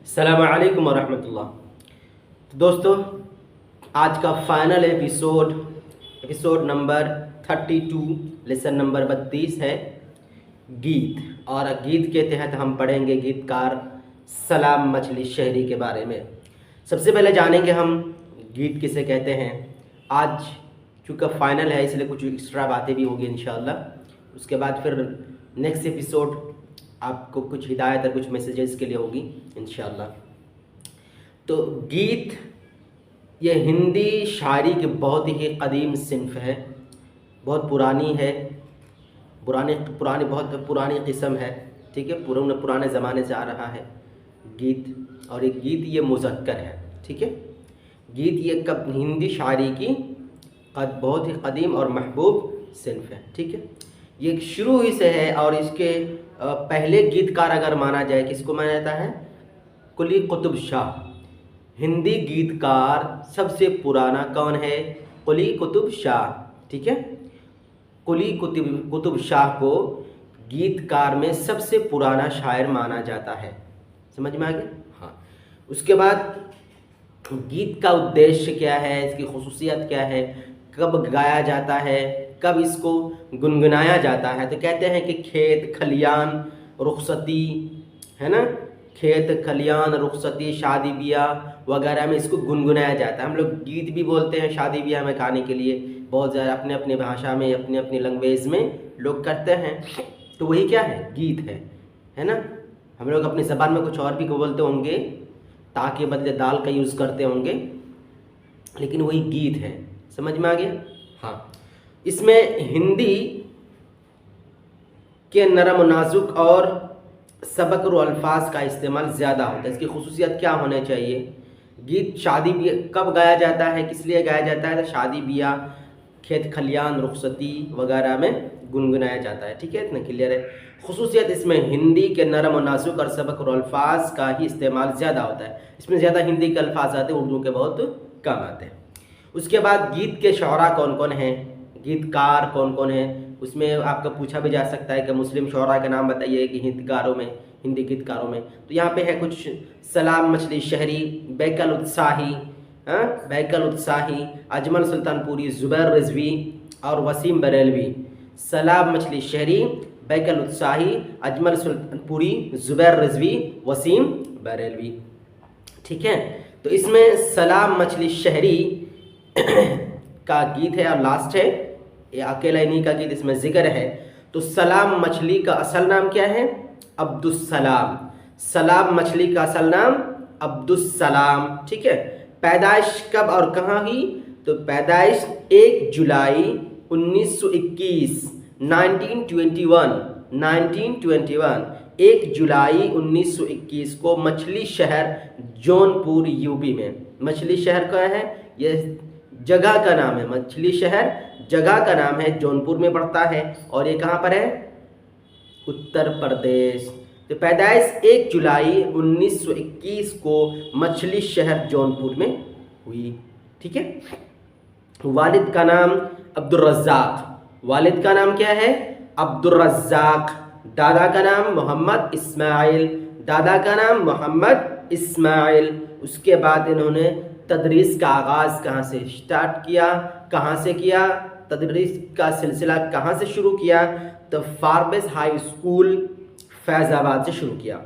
अस्सलामु अलैकुम वरहमतुल्लाह। तो दोस्तों, आज का final episode number 32, lesson number 32 है गीत। और गीत के तहत हम पढ़ेंगे गीतकार सलाम मछली शहरी के बारे में। सबसे पहले जानेंगे हम गीत किसे कहते हैं। आज चूँकि फाइनल है इसलिए कुछ एक्स्ट्रा बातें भी होगी इंशाअल्लाह। उसके बाद फिर नेक्स्ट एपिसोड आपको कुछ हिदायत और कुछ मैसेजेस के लिए होगी इंशाअल्लाह। तो गीत ये हिंदी शायरी की बहुत ही कदीम सिन्फ है, बहुत पुरानी है, बहुत पुरानी किस्म है। ठीक है, पुराने ज़माने से आ रहा है गीत। और एक गीत ये मुज़क्कर है। ठीक है, गीत ये हिंदी शायरी की बहुत ही कदीम और महबूब सिन्फ है। ठीक है, ये शुरू ही से है। और इसके पहले गीतकार अगर माना जाए, किसको माना जाता है? कुली कुतुब शाह। हिंदी गीतकार सबसे पुराना कौन है? कुली कुतुब शाह। ठीक है, कुली कुतुब शाह को गीतकार में सबसे पुराना शायर माना जाता है। समझ में आ गया? हाँ। उसके बाद गीत का उद्देश्य क्या है, इसकी खुसूसियत क्या है, कब गाया जाता है, कब इसको गुनगुनाया जाता है। तो कहते हैं कि खेत खलियान रुखसती, है ना, खेत खलियान रुखसती शादी ब्याह वगैरह में इसको गुनगुनाया जाता है। हम लोग गीत भी बोलते हैं शादी ब्याह में गाने के लिए, बहुत ज़्यादा अपने अपने भाषा में अपने अपने लैंग्वेज में लोग करते हैं। तो वही क्या है? गीत है ना। हम लोग अपनी ज़बान में कुछ और भी बोलते होंगे, ताकि बदले दाल का यूज़ करते होंगे, लेकिन वही गीत है। समझ में आ गया? हाँ। इसमें हिंदी के नरम नाजुक और सबक और अल्फाज का इस्तेमाल ज़्यादा होता है। इसकी खुसूसियत क्या होने चाहिए? गीत शादी ब्याह कब गाया जाता है, किस लिए गाया जाता है? तो शादी ब्याह, खेत खलियान रुखसती वगैरह में गुनगुनाया जाता है। ठीक है, इतना क्लियर है। खुसूसियत इसमें हिंदी के नरम और नाजुक और सबक और अल्फाज का ही इस्तेमाल ज़्यादा होता है। इसमें ज़्यादा हिंदी के अल्फाज आते हैं, उर्दू के बहुत कम आते हैं। उसके बाद गीत के शौरा कौन कौन हैं, गीतकार कौन कौन हैं, उसमें आपका पूछा भी जा सकता है कि मुस्लिम शौरा का नाम बताइए कि हिंदी गीतकारों में। तो यहाँ पे है कुछ: सलाम मछली शहरी, बैकल उत्साही, अजमल सुल्तानपुरी, ज़ुबैर रिजवी और वसीम बरेलवी। सलाम मछली शहरी, बैकल उत्साही, अजमल सुल्तानपुरी, ज़ुबैर रिजवी, वसीम बरेलवी। ठीक है, तो इसमें सलाम मछली शहरी का गीत है और लास्ट है, ये अकेला इन्हीं का गीत इसमें जिक्र है। तो सलाम मछली का असल नाम क्या है? अब्दुस्सलाम। सलाम मछली का असल नाम अब्दुस्सलाम। ठीक है। पैदाइश कब और कहाँ हुई? तो पैदाइश 1 जुलाई 1921, 1921, 1 जुलाई 1921 को मछली शहर जौनपुर यूपी में। मछली शहर क्या है? ये जगह का नाम है। मछली शहर जगह का नाम है, जौनपुर में पड़ता है। और ये कहाँ पर है? उत्तर प्रदेश। तो पैदाइश 1 जुलाई 1921 को मछली शहर जौनपुर में हुई। ठीक है। वालिद का नाम अब्दुल रज़्ज़ाक़। वालिद का नाम क्या है? अब्दुल रज़्ज़ाक़। दादा का नाम मोहम्मद इस्माइल। उसके बाद इन्होंने तदरीस का आगाज़ कहाँ से स्टार्ट किया, कहाँ से किया? तदरीस का सिलसिला कहाँ से शुरू किया? तो फारबिस हाई स्कूल फैज़ाबाद से शुरू किया।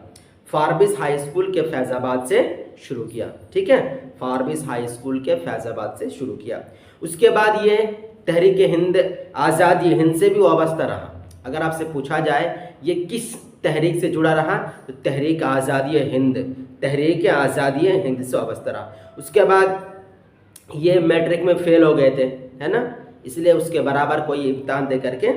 फारबिस हाई स्कूल के फैज़ाबाद से शुरू किया। ठीक है, फारबिस हाई स्कूल के फैज़ाबाद से शुरू किया। उसके बाद ये तहरीक हिंद, आज़ादी हिंद से भी वाबस्ता रहा। अगर आपसे पूछा जाए ये किस तहरीक से जुड़ा रहा, तो तहरीक आज़ादी हिंद से वाबस्ता रहा। उसके बाद ये मैट्रिक में फेल हो गए थे, है ना, इसलिए उसके बराबर कोई इम्तिहान दे करके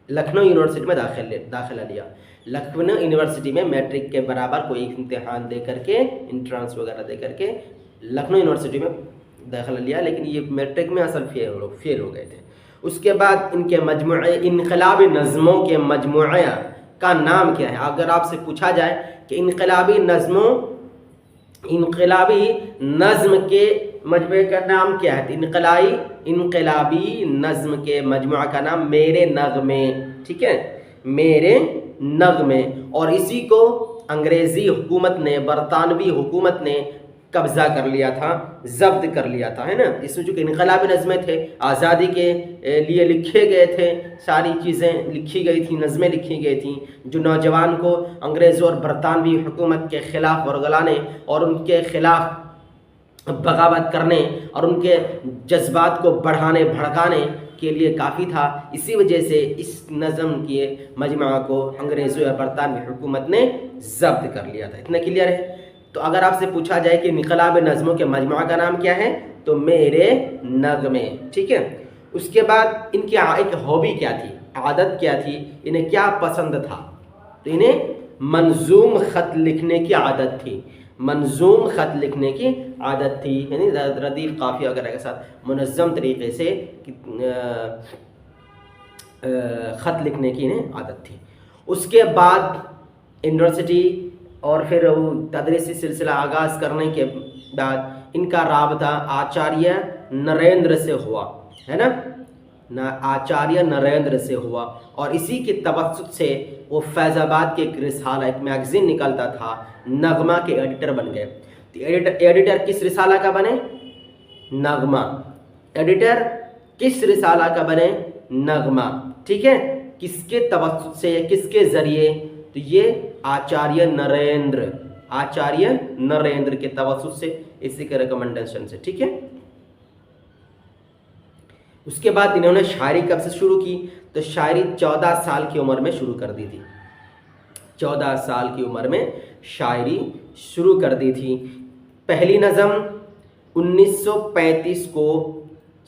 लखनऊ यूनिवर्सिटी में दाखिला लिया। लखनऊ यूनिवर्सिटी में मैट्रिक के बराबर कोई इम्तिहान दे करके, इंट्रांस वगैरह दे करके लखनऊ यूनिवर्सिटी में दाखिला लिया, लेकिन ये मैट्रिक में असल फेल हो गए थे। उसके बाद इनके मजमूए, इनकलाबी नज़मों के मजमूए का नाम क्या है? अगर आपसे पूछा जाए कि इनकलाबी नज़्म के मजमूए का नाम क्या है, तो इनकलाबी नज़्म के मजमूआ का नाम मेरे नग़मे। ठीक है, मेरे नग़मे। और इसी को अंग्रेज़ी हुकूमत ने, बरतानवी हुकूमत ने कब्ज़ा कर लिया था, जब्त कर लिया था, है ना। इसमें जो कि इनकलाबी नज़में थे, आज़ादी के लिए लिखे गए थे, सारी चीज़ें लिखी गई थी, नज़में लिखी गई थी जो नौजवान को अंग्रेज़ों और बरतानवी हुकूमत के ख़िलाफ़ वरगलाने और उनके ख़िलाफ़ बगावत करने और उनके जज्बात को बढ़ाने भड़काने के लिए काफ़ी था। इसी वजह से इस नज़म के मजमा को अंग्रेज़ों या बरतानवी हुकूमत ने जब्त कर लिया था। इतना क्लियर है। तो अगर आपसे पूछा जाए कि इनकलाब नज़मों के मजमा का नाम क्या है, तो मेरे नगमे, ठीक है। उसके बाद इनकी एक हॉबी क्या थी, आदत क्या थी, इन्हें क्या पसंद था, तो इन्हें मंजूम ख़त लिखने की आदत थी, मंजूम ख़त लिखने की आदत थी, यानी रदीफ काफ़िया वगैरह के साथ मुनज़्ज़म तरीक़े से ख़त लिखने की इन्हें आदत थी। उसके बाद यूनिवर्सिटी और फिर तदरीसी सिलसिला आगाज़ करने के बाद इनका राबता आचार्य नरेंद्र से हुआ, है ना, आचार्य नरेंद्र से हुआ। और इसी के तवस्सुत से वो फैज़ाबाद के एक रिसाला, एक मैगज़ीन निकलता था, नगमा के एडिटर बन गए। तो एडिटर किस रिसाला का बने, नगमा। एडिटर किस रिसाला का बने, नगमा, ठीक है। किसके तवस्सुत से, किसके ज़रिए, तो ये आचार्य नरेंद्र के तवस्सुत से, इसी के रिकमेंडेशन से, ठीक है। उसके बाद इन्होंने शायरी कब से शुरू की, तो शायरी 14 साल की उम्र में शुरू कर दी थी। 14 साल की उम्र में शायरी शुरू कर दी थी। पहली नज़म 1935 को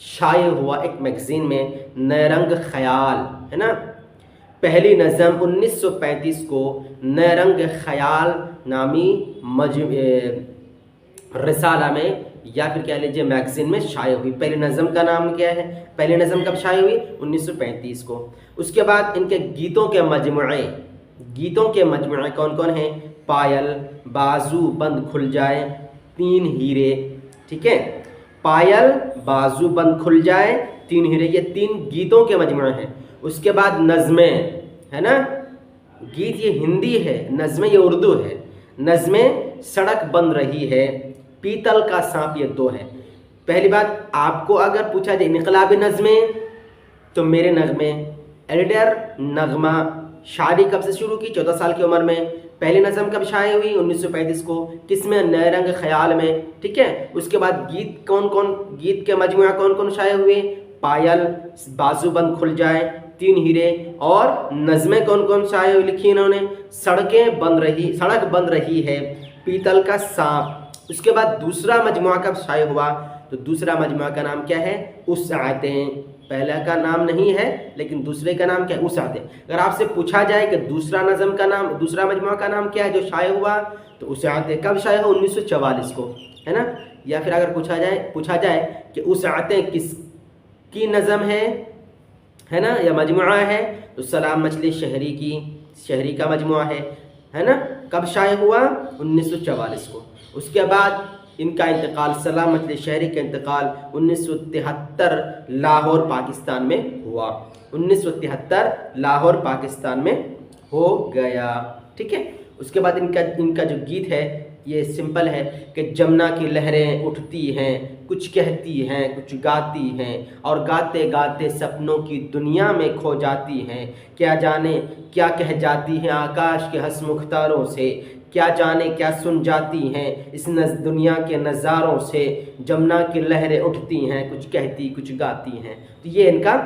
शाये हुआ एक मैगज़ीन में, नैरंग ख़याल, है ना। पहली नज़म 1935 को नैरंग ख़याल नामी रिसाला में या फिर कह लीजिए मैगज़ीन में शाये हुई। पहली नज़म का नाम क्या है, पहली नज़म कब शाये हुई, 1935 को। उसके बाद इनके गीतों के मजमुए कौन कौन हैं, पायल, बाजू बंद खुल जाए, तीन हीरे, ठीक है। पायल, बाजू बंद खुल जाए, तीन हीरे, ये 3 गीतों के मजमुए हैं। उसके बाद नज़में, है ना, गीत ये हिंदी है, नज़में ये उर्दू है। नज़में सड़क बन रही है, पीतल का सांप, ये 2 है। पहली बात, आपको अगर पूछा जाए इनकलाबी नज़में, तो मेरे नगमे, एडिटर नगमा, शायरी कब से शुरू की, 14 साल की उम्र में। पहली नज़म कब शाये हुई, 1935 को, किसमें, नैरंग ख़याल में, ठीक है। उसके बाद गीत गीत के मजमुआ कौन कौन शाये हुए, पायल, बाजू बंद खुल जाए, 3 हीरे। और नज़में कौन कौन शाये हुई लिखी इन्होंने, सड़क बन रही है, पीतल का सांप। उसके बाद दूसरा मजमुआ कब शाये हुआ, तो दूसरा मजमुआ का नाम क्या है, उसआतें। पहला का नाम नहीं है, लेकिन दूसरे का नाम क्या है, उसआतें। अगर आपसे पूछा जाए कि दूसरा मजमुआ का नाम क्या है जो शाये हुआ, तो उसआतें कब शाये हुआ, 1944 को, है ना। या फिर अगर पूछा जाए कि उसआतें किसकी नज़म है ना, या मजमुआ है, तो सलाम मछली शहरी का मजमुआ है ना। कब शाये हुआ, 1944 को। उसके बाद इनका इंतकाल, सलाम मछली शहरी का इंतकाल 1973 लाहौर पाकिस्तान में हुआ, 1973 लाहौर पाकिस्तान में हो गया, ठीक है। उसके बाद इनका जो गीत है ये सिंपल है कि जमुना की लहरें उठती हैं, कुछ कहती हैं, कुछ गाती हैं, और गाते गाते सपनों की दुनिया में खो जाती हैं। क्या जाने क्या कह जाती हैं आकाश के हंसमुख तारों से, क्या जाने क्या सुन जाती हैं इस दुनिया के नज़ारों से। जमुना की लहरें उठती हैं, कुछ कहती कुछ गाती हैं। तो ये इनका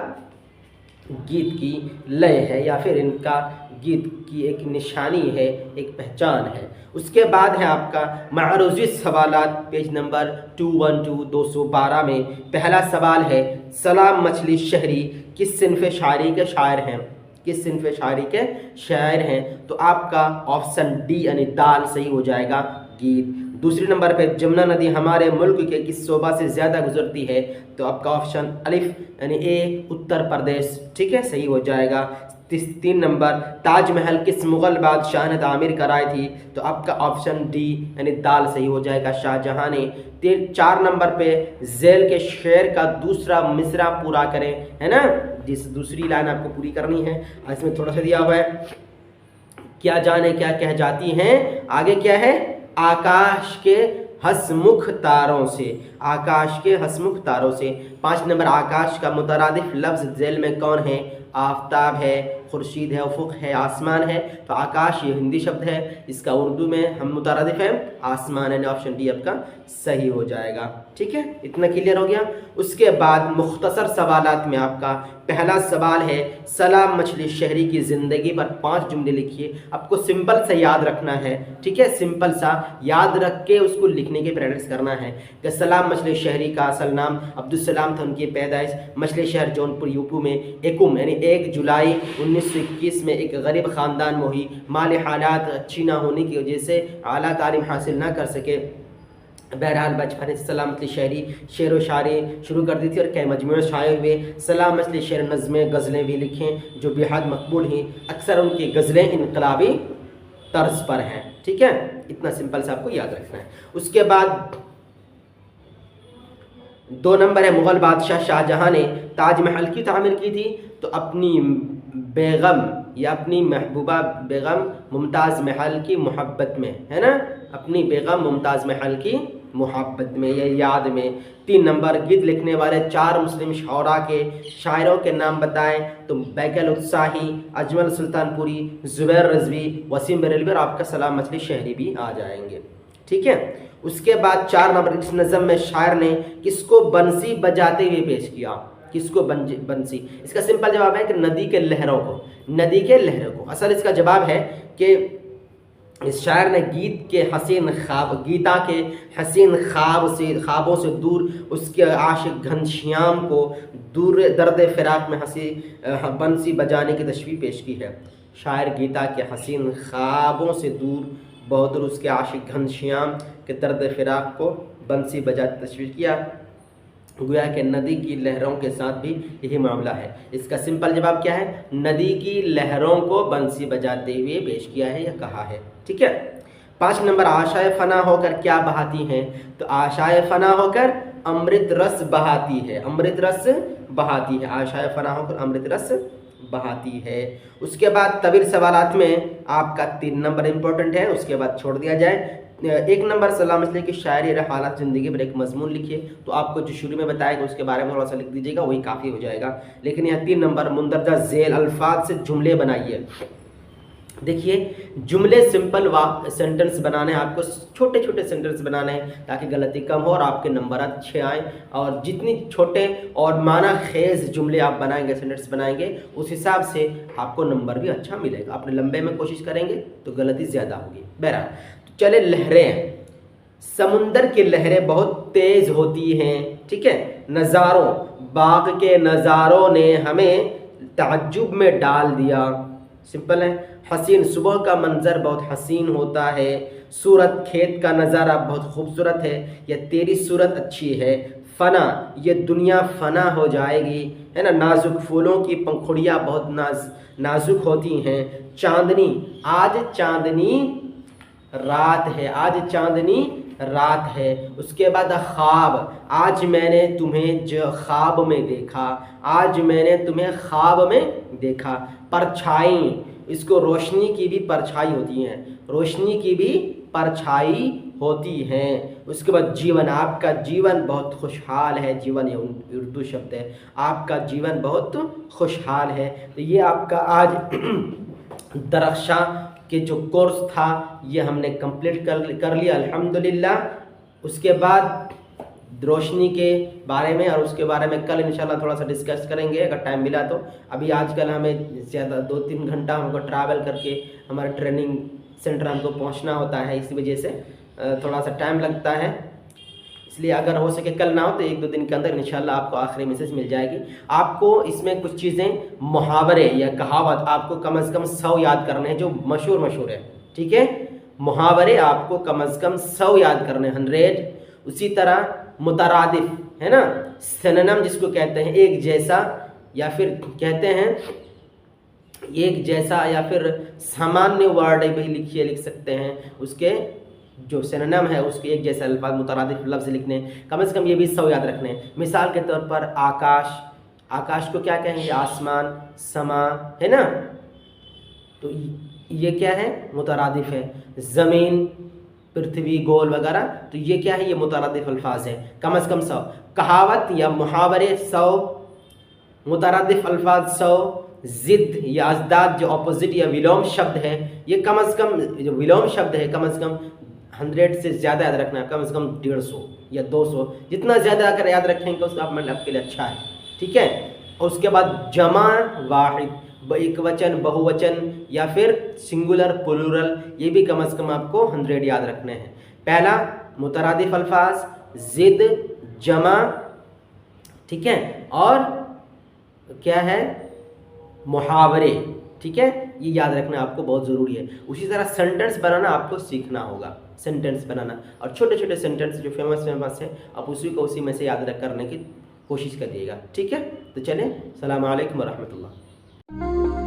गीत की लय है, या फिर इनका गीत की एक निशानी है, एक पहचान है। उसके बाद है आपका मारूज़ी सवालात, पेज नंबर 212 212 में। पहला सवाल है, सलाम मछली शहरी किस सिन्फ़ शायरी के शायर हैं, किस सिन्फ़ शायरी के शायर हैं। तो आपका ऑप्शन डी यानी दाल सही हो जाएगा, गीत। दूसरे नंबर पे जमुना नदी हमारे मुल्क के किस सूबा से ज़्यादा गुजरती है, तो आपका ऑप्शन अलिफ यानी ए उत्तर प्रदेश, ठीक है, सही हो जाएगा। 3 नंबर, ताजमहल किस मुग़ल बादशाह ने तामीर कराई थी, तो आपका ऑप्शन डी यानी दाल सही हो जाएगा, शाहजहां ने। 4 नंबर पे ज़ेल के शेर का दूसरा मिसरा पूरा करें, है ना, जिस दूसरी लाइन आपको पूरी करनी है, इसमें थोड़ा सा दिया हुआ है। क्या जाने क्या कह जाती हैं। आगे क्या है, आकाश के हसमुख तारों से, आकाश के हसमुख तारों से। 5 नंबर, आकाश का मुतरादिफ लफ्ज़ झेल में कौन है, आफताब है, खुर्शीद है, उफुक है, आसमान है। तो आकाश ये हिंदी शब्द है, इसका उर्दू में हम मुतरादिफ है आसमान है। ऑप्शन डी आपका सही हो जाएगा। ठीक है, इतना क्लियर हो गया। उसके बाद मुख्तसर सवालात में आपका पहला सवाल है, सलाम मछली शहरी की ज़िंदगी पर 5 जुमले लिखिए। आपको सिंपल सा याद रखना है, ठीक है, सिंपल सा याद रख के उसको लिखने की प्रैक्टिस करना है कि सलाम मछली शहरी का असल नाम अब्दुल सलाम था, उनकी पैदाइश मछली शहर जौनपुर यूपी में एकम यानी 1 जुलाई 1921 में एक गरीब ख़ानदान में हुई। माली हालात अच्छी ना होने की वजह से आला तालीम हासिल ना कर सके। बहरहाल बचपन से सलाम मछली शहरी शेर व शायरी शुरू कर दी थी और कई मजमूए शायर हुए। सलाम मछली शेर नज़में गज़लें भी लिखें जो बेहद मकबूल हैं। अक्सर उनकी गज़लें इनकलाबी तर्ज पर हैं। ठीक है, इतना सिंपल से आपको याद रखना है। उसके बाद 2 नंबर है, मुग़ल बादशाह शाहजहाँ ने ताजमहल की तामीर की थी तो अपनी बेगम या अपनी महबूबा बेगम मुमताज़ महल की मोहब्बत में, है ना, अपनी बेगम मुमताज़ महल की मोहब्बत में या याद में। 3 नंबर, गीत लिखने वाले 4 मुस्लिम शौरा के शायरों के नाम बताएं तो बैकल उत्साही, अजमल सुल्तानपुरी, ज़ुबैर रज़वी, वसीम बरेलवी और आपका सलाम मछली शहरी भी आ जाएंगे। ठीक है, उसके बाद 4 नंबर, इस नज़म में शायर ने किसको बंसी बजाते हुए पेश किया, किसको बंसी। इसका सिंपल जवाब है कि नदी के लहरों को, नदी के लहरों को। असल इसका जवाब है कि इस शायर ने गीता के हसीन ख्वाबों से दूर उसके आशिक घनश्याम को दूर दर्द फिराक में बंसी बजाने की तशबीह पेश की है। शायर गीता के हसीन ख्वाबों से दूर बहुत दूर उसके आशिक घनश्याम के दर्द फिराक को बंसी बजाते तशबीह किया। गोया कि नदी की लहरों के साथ भी यही मामला है। इसका सिंपल जवाब क्या है, नदी की लहरों को बंसी बजाते हुए पेश किया है या कहा है। ठीक है, 5 नंबर, आशाए फना होकर क्या बहाती हैं तो आशाए फना होकर अमृत रस बहाती है, अमृत रस बहाती है, आशाए फना होकर अमृत रस बहाती है। उसके बाद तवील सवालात में आपका 3 नंबर इंपॉर्टेंट है, उसके बाद छोड़ दिया जाए। 1 नंबर, सलाम मछली की शायरी और हालात ज़िंदगी पर एक मजमून लिखिए। तो आपको जो शुरू में बताएगा उसके बारे में थोड़ा सा लिख दीजिएगा, वही काफ़ी हो जाएगा। लेकिन यहाँ 3 नंबर, मुंदरजा झेल अल्फाज से जुमले बनाइए। देखिए, जुमले सिंपल सेंटेंस बनाने हैं, आपको छोटे छोटे सेंटेंस बनाने हैं ताकि गलती कम हो और आपके नंबर अच्छे आएँ। और जितनी छोटे और माना खेज जुमले आप बनाएंगे, सेंटेंस बनाएंगे, उस हिसाब से आपको नंबर भी अच्छा मिलेगा। अपने लंबे में कोशिश करेंगे तो गलती ज़्यादा होगी। बहरहाल तो चले, लहरें, समुंदर की लहरें बहुत तेज़ होती हैं। ठीक है, नज़ारों, बाग के नज़ारों ने हमें ताज्जुब में डाल दिया। सिंपल है। हसीन, सुबह का मंजर बहुत हसीन होता है। सूरत, खेत का नज़ारा बहुत खूबसूरत है या तेरी सूरत अच्छी है। फना, ये दुनिया फना हो जाएगी, है ना। नाजुक, फूलों की पंखुड़ियाँ बहुत नाजुक होती हैं। चांदनी, आज चांदनी रात है, आज चांदनी रात है। उसके बाद ख्वाब, आज मैंने तुम्हें जो ख्वाब में देखा, आज मैंने तुम्हें ख्वाब में देखा। परछाई, इसको रोशनी की भी परछाई होती हैं, रोशनी की भी परछाई होती हैं। उसके बाद जीवन, आपका जीवन बहुत खुशहाल है। जीवन ये उर्दू शब्द है, आपका जीवन बहुत खुशहाल है। तो ये आपका आज दरख्शा के जो कोर्स था ये हमने कंप्लीट कर लिया अल्हम्दुलिल्लाह। उसके बाद रोशनी के बारे में और उसके बारे में कल इंशाल्लाह थोड़ा सा डिस्कस करेंगे अगर टाइम मिला तो। अभी आजकल हमें ज़्यादा 2-3 घंटा हमको ट्रैवल करके हमारे ट्रेनिंग सेंटर हमको पहुंचना होता है, इसी वजह से थोड़ा सा टाइम लगता है। इसलिए अगर हो सके कल ना हो तो 1-2 दिन के अंदर इंशाल्लाह आपको आखिरी मैसेज मिल जाएगी। आपको इसमें कुछ चीज़ें, मुहावरे या कहावत आपको कम से कम 100 याद करने हैं जो मशहूर है। ठीक है, मुहावरे आपको कम से कम 100 याद करने, 100। उसी तरह मुतरादिफ, है ना, सिनोनिम जिसको कहते हैं, एक जैसा या फिर कहते हैं एक जैसा या फिर सामान्य वर्ड भी लिख सकते हैं। उसके जो सिनोनिम है उसके एक जैसा अल्फाज मुतरादिफ लफ्ज़ लिखने, कम से कम ये भी 100 याद रखने। मिसाल के तौर पर आकाश, आकाश को क्या कहेंगे, आसमान, समा, है ना। तो ये क्या है, मुतरादिफ है। ज़मीन, पृथ्वी, गोल वगैरह, तो ये क्या है, ये मुतरादिफ अल्फाज है। कम से कम 100 कहावत या मुहावरे 100, मुतरादिफ अल्फाज 100, ज़िद या अज़दाद जो अपोजिट या विलोम शब्द है, ये कम से कम, जो विलोम शब्द है कम से कम 100 से ज़्यादा याद रखना है, कम से कम 150 या 200, जितना ज़्यादा अगर याद रखेंगे उसका आपके लिए अच्छा है, ठीक है। और उसके बाद जमा वाहिद, एक वचन, बहुवचन या फिर सिंगुलर, प्लूरल, ये भी कम से कम आपको 100 याद रखने हैं। पहला मुतरादिफ अल्फाज, ज़िद, जमा, ठीक है, और क्या है, मुहावरे, ठीक है, ये याद रखना आपको बहुत ज़रूरी है। उसी तरह सेंटेंस बनाना आपको सीखना होगा, सेंटेंस बनाना, और छोटे छोटे सेंटेंस जो फेमस है आप उसी को उसी में से याद करने की कोशिश करिएगा, ठीक है। तो चलें, सलाम अलैकुम व रहमतुल्लाह।